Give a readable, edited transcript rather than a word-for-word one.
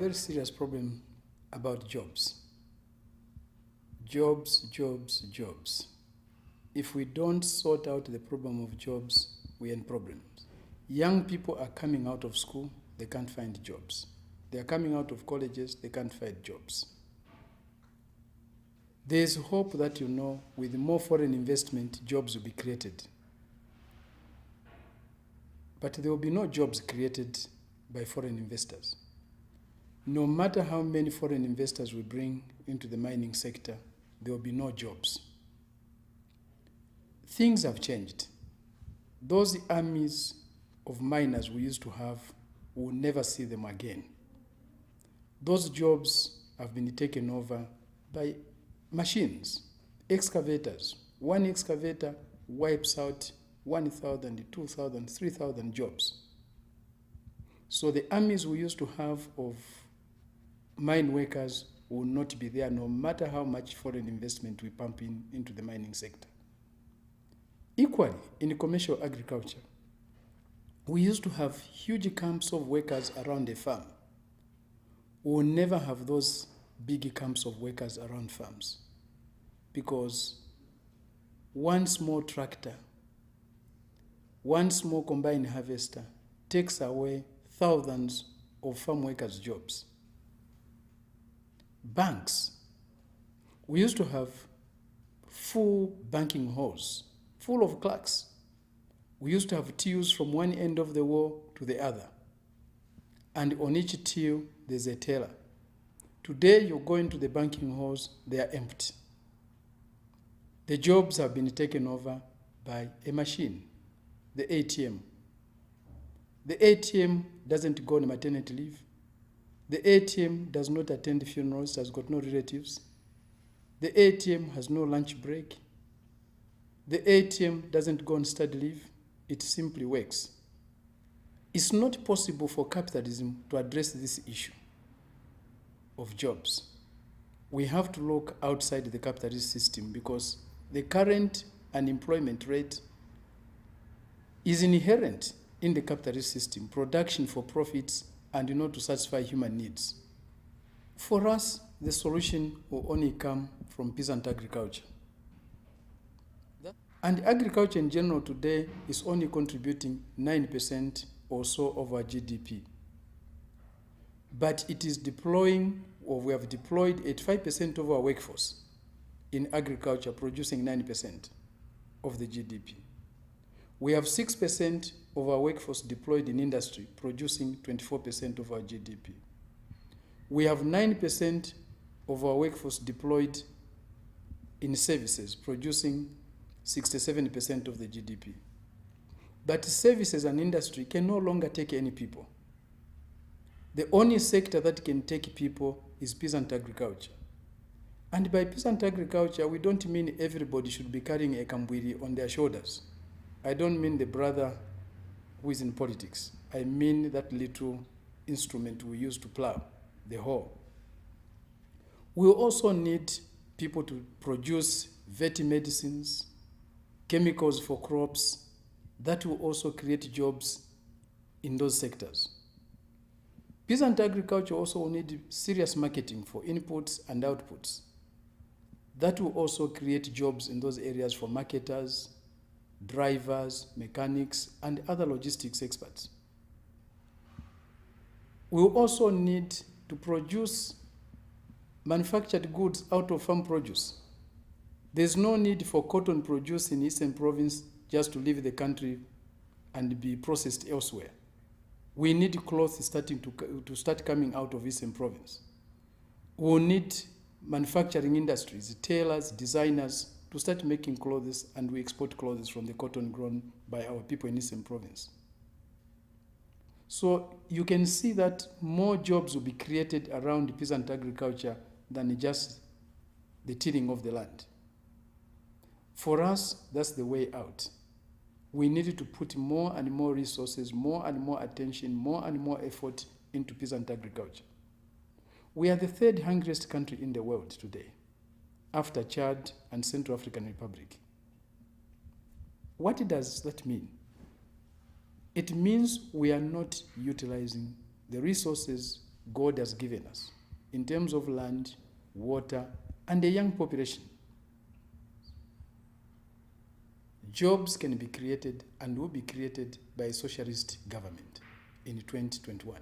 very serious problem about jobs. Jobs. If we don't sort out the problem of jobs, we're in problems. Young people are coming out of school, they can't find jobs. They are coming out of colleges, they can't find jobs. There's hope that, with more foreign investment, jobs will be created. But there will be no jobs created by foreign investors. No matter how many foreign investors we bring into the mining sector, there will be no jobs. Things have changed. Those armies of miners we used to have, we'll never see them again. Those jobs have been taken over by machines, excavators. One excavator wipes out 1,000, 2,000, 3,000 jobs. So the armies we used to have of mine workers will not be there, no matter how much foreign investment we pump into the mining sector. Equally, in commercial agriculture, we used to have huge camps of workers around a farm. We will never have those big camps of workers around farms, because one small tractor, one small combine harvester takes away thousands of farm workers' jobs. Banks. We used to have full banking halls, full of clerks. We used to have tills from one end of the wall to the other. And on each till, there's a teller. Today, you go into the banking halls, they are empty. The jobs have been taken over by a machine, the ATM. The ATM doesn't go on maternity leave. The ATM does not attend funerals, has got no relatives. The ATM has no lunch break. The ATM doesn't go on study leave. It simply works. It's not possible for capitalism to address this issue of jobs. We have to look outside the capitalist system, because the current unemployment rate is inherent in the capitalist system, production for profits and to satisfy human needs. For us, the solution will only come from peasant agriculture. And agriculture in general today is only contributing 9% or so of our GDP. But it is deploying, or we have deployed 85% of our workforce in agriculture, producing 9% of the GDP. We have 6% of our workforce deployed in industry, producing 24% of our GDP. We have 9% of our workforce deployed in services, producing 67% of the GDP. But services and industry can no longer take any people. The only sector that can take people is peasant agriculture. And by peasant agriculture, we don't mean everybody should be carrying a kambwiri on their shoulders. I don't mean the brother who is in politics. I mean that little instrument we use to plow, the hoe. We also need people to produce veterinary medicines, chemicals for crops. That will also create jobs in those sectors. Peasant agriculture also will need serious marketing for inputs and outputs. That will also create jobs in those areas for marketers, drivers, mechanics, and other logistics experts. We will also need to produce manufactured goods out of farm produce. There's no need for cotton produced in Eastern Province just to leave the country and be processed elsewhere. We need cloth to start coming out of Eastern Province. We'll need manufacturing industries, tailors, designers, to start making clothes, and we export clothes from the cotton grown by our people in Eastern Province. So you can see that more jobs will be created around peasant agriculture than just the tilling of the land. For us, that's the way out. We need to put more and more resources, more and more attention, more and more effort into peasant agriculture. We are the third hungriest country in the world today, after Chad and Central African Republic. What does that mean? It means we are not utilizing the resources God has given us in terms of land, water, and a young population, jobs can be created and will be created by a socialist government in 2021.